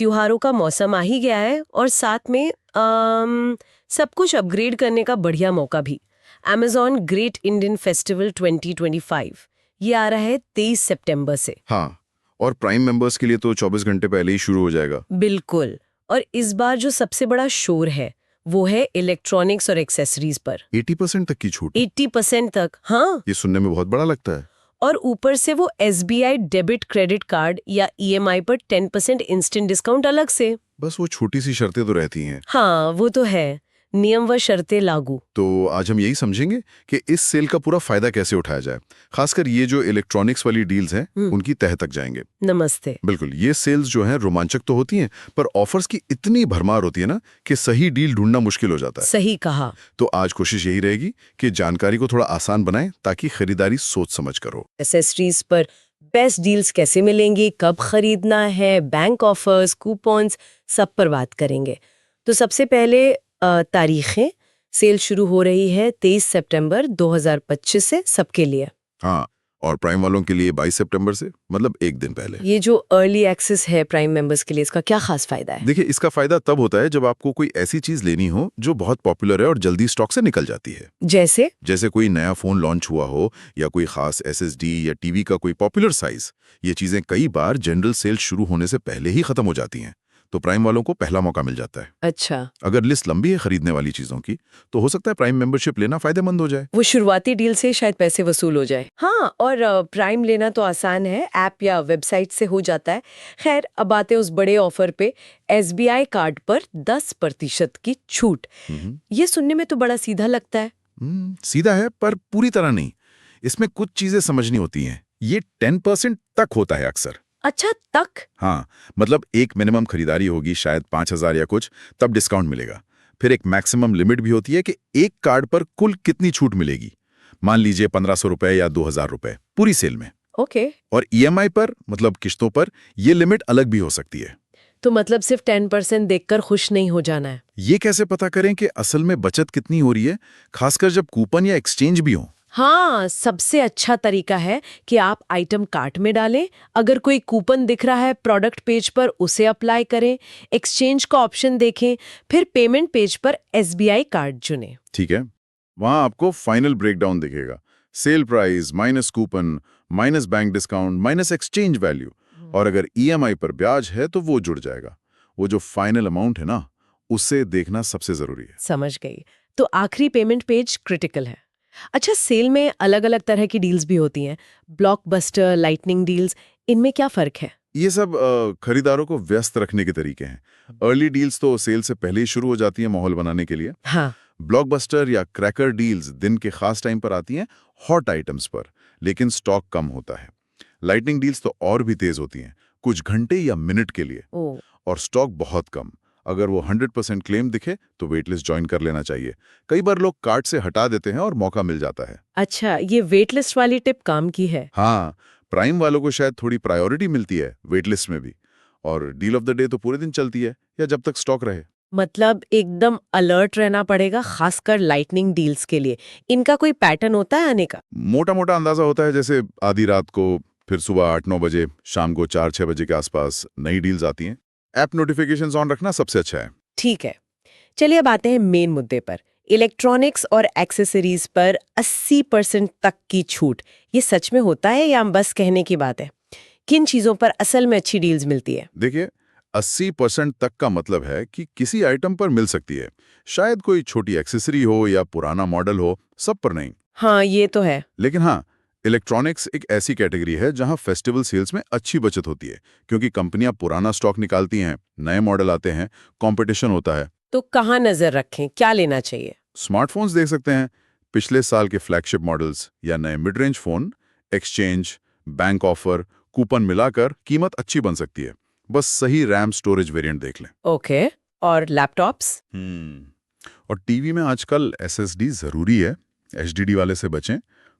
त्योहारों का मौसम आ ही गया है और साथ में सब कुछ अपग्रेड करने का बढ़िया मौका भी। Amazon ग्रेट इंडियन फेस्टिवल 2025 ये आ रहा है 23 सितंबर से। हाँ, और प्राइम मेंबर्स के लिए तो 24 घंटे पहले ही शुरू हो जाएगा। बिल्कुल। और इस बार जो सबसे बड़ा शोर है वो है इलेक्ट्रॉनिक्स और एक्सेसरीज पर 80% तक की छूट। 80% तक। हाँ, ये सुनने में बहुत बड़ा लगता है। और ऊपर से वो SBI डेबिट क्रेडिट कार्ड या EMI पर 10% इंस्टेंट डिस्काउंट अलग से। बस वो छोटी सी शर्तें तो रहती हैं। हाँ, वो तो है, नियम व शर्तें लागू। तो आज हम यही समझेंगे कि इस सेल का पूरा फायदा कैसे उठाया जाए। खासकर ये जो इलेक्ट्रॉनिक्स वाली डील्स हैं उनकी तह तक जाएंगे। नमस्ते। बिल्कुल, ये सेल्स जो हैं रोमांचक तो होती हैं, पर ऑफर्स की इतनी भरमार होती है ना कि सही डील ढूंढना मुश्किल हो जाता है। सही कहा। तो आज कोशिश यही रहेगी कि जानकारी को थोड़ा आसान बनाएं ताकि खरीदारी सोच समझ करो। एक्सेसरीज पर बेस्ट डील्स कैसे मिलेंगी, कब खरीदना है, बैंक ऑफर्स, कूपन्स, सब पर बात करेंगे। तो सबसे पहले तारीखें। सेल शुरू हो रही है 23 सितंबर 2025 से सबके लिए। हाँ, और प्राइम वालों के लिए 22 सितंबर से, मतलब एक दिन पहले। ये जो अर्ली एक्सेस है प्राइम मेंबर्स के लिए, इसका क्या खास फायदा है? देखिए, इसका फायदा तब होता है जब आपको कोई ऐसी चीज लेनी हो जो बहुत पॉपुलर है और जल्दी स्टॉक से निकल जाती है। जैसे कोई नया फोन लॉन्च हुआ हो या कोई खास SSD या टीवी का कोई पॉपुलर साइज। ये चीजें कई बार जनरल सेल शुरू होने से पहले ही खत्म हो जाती हैं, तो प्राइम वालों को पहला मौका मिल जाता है। अच्छा। अगर लिस्ट लंबी है खरीदने वाली चीजों की, तो हो सकता है प्राइम मेंबरशिप लेना फायदेमंद हो जाए। वो शुरुआती डील से शायद पैसे वसूल हो जाए। हाँ, और प्राइम लेना तो आसान है, ऐप या वेबसाइट से हो जाता है। खैर, अब आते उस बड़े ऑफर पे, SBI कार्ड पर 10% की छूट। ये सुनने में तो बड़ा सीधा लगता है। सीधा है, पर पूरी तरह नहीं। इसमें कुछ चीजें समझनी होती हैं। ये 10% तक होता है अक्सर। अच्छा, तक? हाँ, मतलब एक मिनिमम खरीदारी होगी शायद 5,000 या कुछ, तब डिस्काउंट मिलेगा। फिर एक मैक्सिमम लिमिट भी होती है कि एक कार्ड पर कुल कितनी छूट मिलेगी। मान लीजिए 1,500 रुपए या 2,000 रुपए पूरी सेल में। ओके। और EMI पर, मतलब किस्तों पर, ये लिमिट अलग भी हो सकती है। तो मतलब सिर्फ 10% देखकर खुश नहीं हो जाना है। ये कैसे पता करें कि असल में बचत कितनी हो रही है, खासकर जब कूपन या एक्सचेंज भी हो? हाँ, सबसे अच्छा तरीका है कि आप आइटम कार्ट में डालें। अगर कोई कूपन दिख रहा है प्रोडक्ट पेज पर, उसे अप्लाई करें। एक्सचेंज का ऑप्शन देखें, फिर पेमेंट पेज पर SBI कार्ड चुनें। ठीक है, वहां आपको फाइनल ब्रेकडाउन दिखेगा। Sale price minus coupon minus bank discount minus exchange value. और अगर EMI पर ब्याज है तो वो जुड़ जाएगा। वो जो फाइनल अमाउंट है ना, उसे देखना सबसे जरूरी है। समझ गई। तो आखिरी पेमेंट पेज क्रिटिकल है। अच्छा, सेल में अलग अलग तरह की डील्स भी होती हैं, ब्लॉकबस्टर, लाइटनिंग डील्स, इनमें क्या फर्क है? ये सब खरीदारों को व्यस्त रखने के तरीके हैं। अर्ली डील्स तो सेल से पहले ही शुरू हो जाती हैं माहौल बनाने के लिए। हाँ। ब्लॉकबस्टर या क्रैकर डील्स दिन के खास टाइम पर आती हैं, हॉट आइटम्स पर, लेकिन स्टॉक कम होता है। लाइटनिंग डील्स तो और भी तेज होती हैं, कुछ घंटे या मिनट के लिए, और स्टॉक बहुत कम। अगर वो 100% क्लेम दिखे तो वेटलिस्ट ज्वाइन कर लेना चाहिए। कई बार लोग कार्ट से हटा देते हैं और मौका मिल जाता है। अच्छा, ये वेटलिस्ट वाली टिप काम की है। हाँ, प्राइम वालों को शायद थोड़ी प्रायोरिटी मिलती है वेटलिस्ट में भी। और डील ऑफ द डे तो पूरे दिन चलती है या जब तक स्टॉक रहे। मतलब एकदम अलर्ट रहना पड़ेगा, खासकर लाइटनिंग डील्स के लिए। इनका कोई पैटर्न होता है आने का? मोटा मोटा अंदाजा होता है, जैसे आधी रात को, फिर सुबह 8-9 बजे, शाम को 4-6 बजे के आसपास नई डील्स आती हैं। ऐप नोटिफिकेशंस ऑन रखना सबसे अच्छा है। ठीक है, चलिए अब आते हैं मेन मुद्दे पर। इलेक्ट्रॉनिक्स और एक्सेसरीज पर 80% तक की छूट, ये सच में होता है या बस कहने की बात है? किन चीजों पर असल में अच्छी डील्स मिलती है? देखिए, 80% तक का मतलब है कि किसी आइटम पर मिल सकती है। शायद कोई छोटी एक्सेसरी हो या पुराना मॉडल हो, सब पर नहीं। हाँ, ये तो है। लेकिन हाँ, इलेक्ट्रॉनिक्स एक ऐसी कैटेगरी है जहां फेस्टिवल सेल्स में अच्छी बचत होती है, क्योंकि कंपनियां पुराना स्टॉक निकालती हैं, नए मॉडल आते हैं, कंपटीशन होता है। तो कहाँ नजर रखें, क्या लेना चाहिए? स्मार्टफोन्स देख सकते हैं, पिछले साल के फ्लैगशिप मॉडल्स या नए mid range phone. Exchange, bank offer, coupon मिलाकर कीमत अच्छी बन सकती है। बस सही रैम स्टोरेज वेरिएंट देख लें। ओके, और लैपटॉप्स? और टीवी में आजकल SSD जरूरी है, HDD वाले से बचें।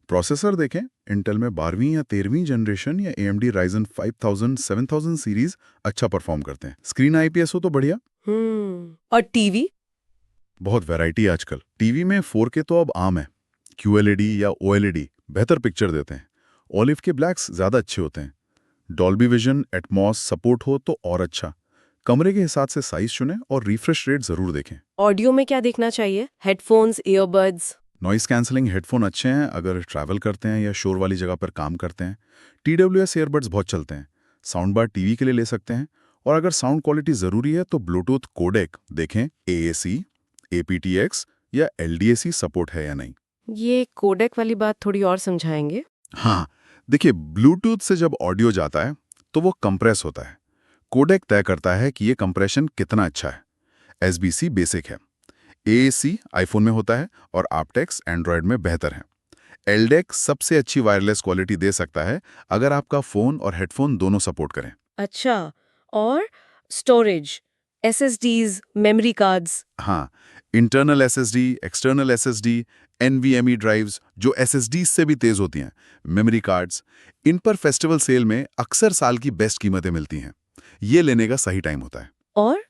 प्रोसेसर देखें, इंटेल में 12वीं या 13वीं जनरेशन या AMD Ryzen 5000 7000 सीरीज अच्छा परफॉर्म करते हैं। स्क्रीन IPS हो तो बढ़िया। और टीवी? बहुत वैरायटी आजकल। टीवी में 4K तो अब आम है। QLED या OLED बेहतर पिक्चर देते हैं। ओलिव के ब्लैक्स ज्यादा अच्छे होते हैं। डॉल्बी विजन, एटमॉस सपोर्ट हो तो और अच्छा। कमरे के हिसाब से साइज चुनें और रिफ्रेश रेट जरूर देखें। ऑडियो में क्या देखना चाहिए? Headphones, earbuds? Noise cancelling headphone अच्छे हैं अगर ट्रैवल करते हैं या शोर वाली जगह पर काम करते हैं। TWS ईयरबड्स बहुत चलते हैं। साउंड बार टीवी के लिए ले सकते हैं। और अगर साउंड क्वालिटी ज़रूरी है तो ब्लूटूथ कोडेक देखें, AAC, aptX या LDAC सपोर्ट है या नहीं। ये कोडेक वाली बात थोड़ी और समझाएंगे? हाँ, देखिए ब्लूटूथ से जब ऑडियो जाता है तो वो कंप्रेस होता है। कोडेक तय करता है कि ये कंप्रेशन कितना अच्छा है। SBC बेसिक है। AAC आईफोन में होता है और aptX एंड्रॉयड में बेहतर है। LDAC सबसे अच्छी वायरलेस क्वालिटी दे सकता है अगर आपका फ़ोन और हेडफोन दोनों सपोर्ट करें। अच्छा, और स्टोरेज, SSDs, मेमोरी कार्ड्स? हाँ, internal SSD, external SSD, NVMe drives जो SSD से भी तेज होती हैं, मेमोरी कार्ड्स, इन पर फेस्टिवल सेल में अक्सर साल की बेस्ट कीमतें मिलती हैं। ये लेने का सही टाइम होता है। और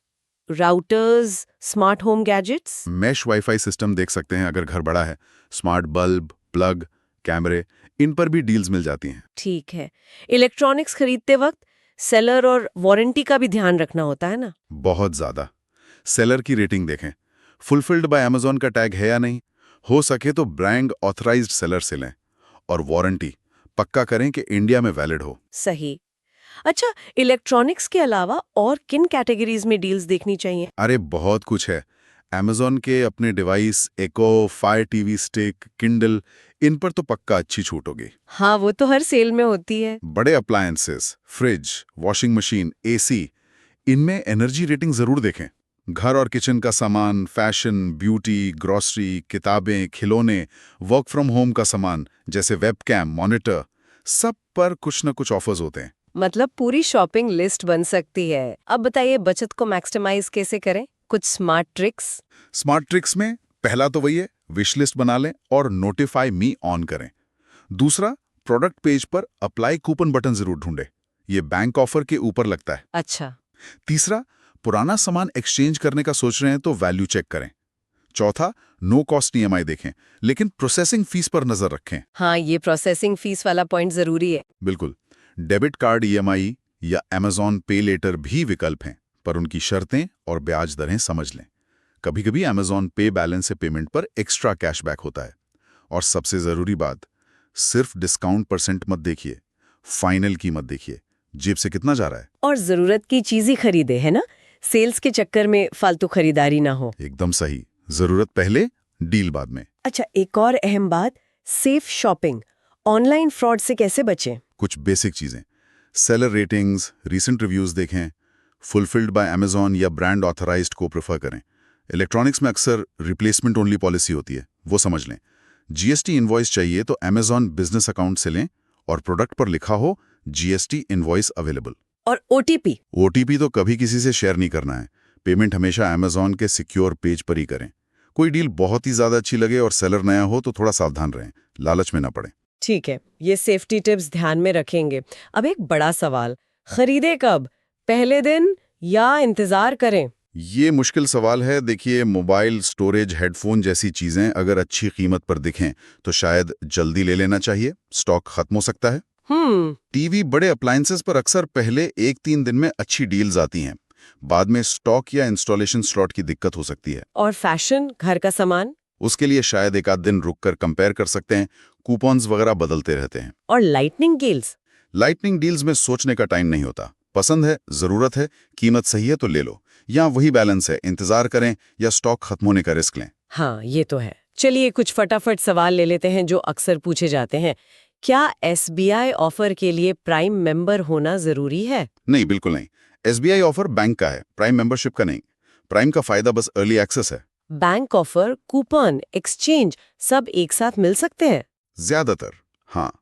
routers, smart home gadgets? Mesh WiFi system देख सकते हैं अगर घर बड़ा है। स्मार्ट बल्ब, प्लग, कैमरे, इन पर भी डील्स मिल जाती हैं। ठीक है। इलेक्ट्रॉनिक्स खरीदते वक्त सेलर और वारंटी का भी ध्यान रखना होता है ना? बहुत ज़्यादा। सेलर की रेटिंग देखें, फुलफिल्ड बाय अमेज़न का टैग है या नहीं। हो सके तो ब्रांड ऑथराइज्ड सेलर से लें। और वारंटी पक्का करें कि इंडिया में वैलिड हो। सही। अच्छा, इलेक्ट्रॉनिक्स के अलावा और किन कैटेगरीज में डील्स देखनी चाहिए? अरे बहुत कुछ है। अमेज़न के अपने डिवाइस, एको, फायर टीवी स्टिक, किंडल, इन पर तो पक्का अच्छी छूट होगी। हाँ, वो तो हर सेल में होती है। बड़े appliances, fridge, washing machine, AC, इनमें एनर्जी रेटिंग जरूर देखें। घर और किचन का सामान, फैशन, ब्यूटी, ग्रोसरी, किताबें, खिलौने, वर्क फ्रॉम होम का सामान जैसे वेबकैम, मॉनिटर, सब पर कुछ न कुछ ऑफर्स होते हैं। मतलब पूरी शॉपिंग लिस्ट बन सकती है। अब बताइए, बचत को मैक्सिमाइज कैसे करें? कुछ स्मार्ट ट्रिक्स? स्मार्ट ट्रिक्स में पहला तो वही है, विश लिस्ट बना लें और नोटिफाई मी ऑन करें। दूसरा, प्रोडक्ट पेज पर अप्लाई कूपन बटन जरूर ढूंढें। ये बैंक ऑफर के ऊपर लगता है। अच्छा। तीसरा, पुराना सामान एक्सचेंज करने का सोच रहे हैं तो वैल्यू चेक करें। चौथा, नो कॉस्ट EMI देखें, लेकिन प्रोसेसिंग फीस पर नजर रखें। हाँ, ये प्रोसेसिंग फीस वाला पॉइंट जरूरी है। बिल्कुल। डेबिट कार्ड EMI या Amazon पे लेटर भी विकल्प हैं, पर उनकी शर्तें और ब्याज दरें समझ लें। कभी-कभी Amazon पे बैलेंस से पेमेंट पर एक्स्ट्रा कैशबैक होता है। और सबसे जरूरी बात, सिर्फ डिस्काउंट परसेंट मत देखिए, फाइनल कीमत देखिए, जेब से कितना जा रहा है। और जरूरत की चीज ही खरीदे, है ना? सेल्स के चक्कर में फालतू खरीदारी ना हो। एकदम सही। जरूरत पहले, डील बाद में। अच्छा, एक और अहम बात, सेफ शॉपिंग। ऑनलाइन फ्रॉड से कैसे बचें? कुछ बेसिक चीजें, सेलर रेटिंग्स, रीसेंट रिव्यूज देखें, फुलफिल्ड बाय अमेज़न या ब्रांड ऑथराइज्ड को प्रेफर करें। इलेक्ट्रॉनिक्स में अक्सर रिप्लेसमेंट ओनली पॉलिसी होती है, वो समझ लें। GST इनवॉइस चाहिए तो Amazon बिजनेस अकाउंट से लें और प्रोडक्ट पर लिखा हो GST इनवॉइस अवेलेबल। और OTP तो कभी किसी से शेयर नहीं करना है। पेमेंट हमेशा Amazon के सिक्योर पेज पर ही करें। कोई डील बहुत ही ज्यादा अच्छी लगे और सेलर नया हो तो थोड़ा सावधान रहें, लालच में ना पड़े। ठीक है, ये सेफ्टी टिप्स ध्यान में रखेंगे। अब एक बड़ा सवाल, खरीदे कब? पहले दिन या इंतजार करें? ये मुश्किल सवाल है। देखिए, मोबाइल, स्टोरेज, हेडफोन जैसी चीजें अगर अच्छी कीमत पर दिखें तो शायद जल्दी ले लेना चाहिए, स्टॉक खत्म हो सकता है। टीवी, बड़े अप्लायंसेस पर अक्सर पहले 1-3 दिन में अच्छी डील्स आती हैं, बाद में स्टॉक या इंस्टॉलेशन स्लॉट की दिक्कत हो सकती है। और फैशन, घर का सामान? उसके लिए शायद एक आध दिन रुककर कंपेयर कर सकते हैं, कूपन्स वगैरह बदलते रहते हैं। और लाइटनिंग डील्स? लाइटनिंग डील्स में सोचने का टाइम नहीं होता। पसंद है, जरूरत है, कीमत सही है तो ले लो। या वही बैलेंस है, इंतजार करें या स्टॉक खत्म होने का रिस्क लें। हाँ, ये तो है। चलिए कुछ फटाफट सवाल ले लेते हैं जो अक्सर पूछे जाते हैं। क्या SBI ऑफर के लिए प्राइम मेंबर होना जरूरी है? नहीं, बिल्कुल नहीं। SBI ऑफर बैंक का है, प्राइम मेंबरशिप का नहीं। प्राइम का फायदा बस अर्ली एक्सेस है। बैंक ऑफर, कूपन, एक्सचेंज सब एक साथ मिल सकते हैं? ज्यादातर हाँ।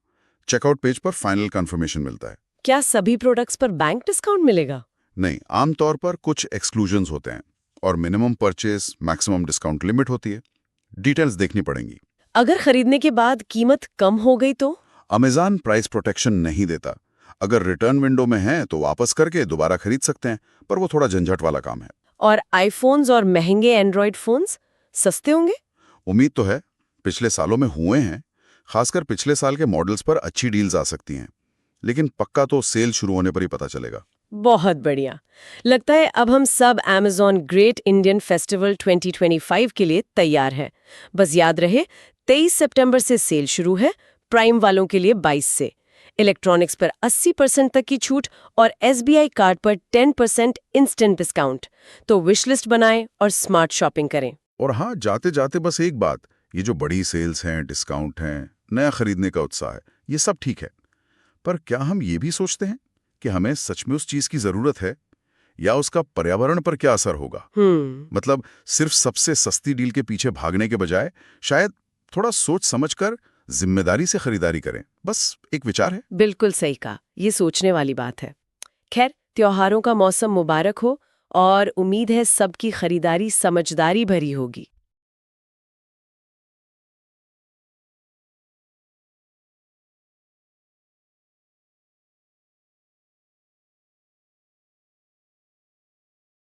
चेकआउट पेज पर फाइनल कंफर्मेशन मिलता है। क्या सभी प्रोडक्ट्स पर बैंक डिस्काउंट मिलेगा? नहीं, आमतौर पर कुछ एक्सक्लूजन्स होते हैं और minimum purchase, maximum discount limit होती है। डिटेल्स देखनी पड़ेंगी। अगर खरीदने के बाद कीमत कम हो गई तो? अमेज़न प्राइस प्रोटेक्शन नहीं देता। अगर रिटर्न विंडो में है तो वापस करके दोबारा खरीद सकते हैं, पर वो थोड़ा झंझट वाला काम है। और आईफोन्स और महंगे एंड्रॉयड फोन्स सस्ते होंगे? उम्मीद तो है, पिछले सालों में हुए हैं। खासकर पिछले साल के मॉडल्स पर अच्छी डील्स आ सकती हैं, लेकिन पक्का तो सेल शुरू होने पर ही पता चलेगा। बहुत बढ़िया। लगता है अब हम सब Amazon ग्रेट इंडियन फेस्टिवल 2025 के लिए तैयार हैं। बस याद रहे 23 सितंबर से सेल शुरू है, प्राइम वालों के लिए 22 से। इलेक्ट्रॉनिक्स पर 80% तक की छूट और SBI कार्ड पर 10% इंस्टेंट डिस्काउंट। तो विश लिस्ट बनाएं और स्मार्ट शॉपिंग करें। और हाँ, जाते जाते बस एक बात, ये जो बड़ी सेल्स हैं, डिस्काउंट हैं, नया खरीदने का उत्साह है, ये सब ठीक है। पर क्या हम ये भी सोचते हैं कि हमें सच में उस चीज की जरूरत है या उसका पर्यावरण पर क्या असर होगा? मतलब सिर्फ सबसे सस्ती डील के पीछे भागने के बजाय शायद थोड़ा सोच समझकर जिम्मेदारी से खरीदारी करें। बस एक विचार है। बिल्कुल सही कहा, ये सोचने वाली बात है। खैर, त्योहारों का मौसम मुबारक हो और उम्मीद है सबकी खरीदारी समझदारी भरी होगी।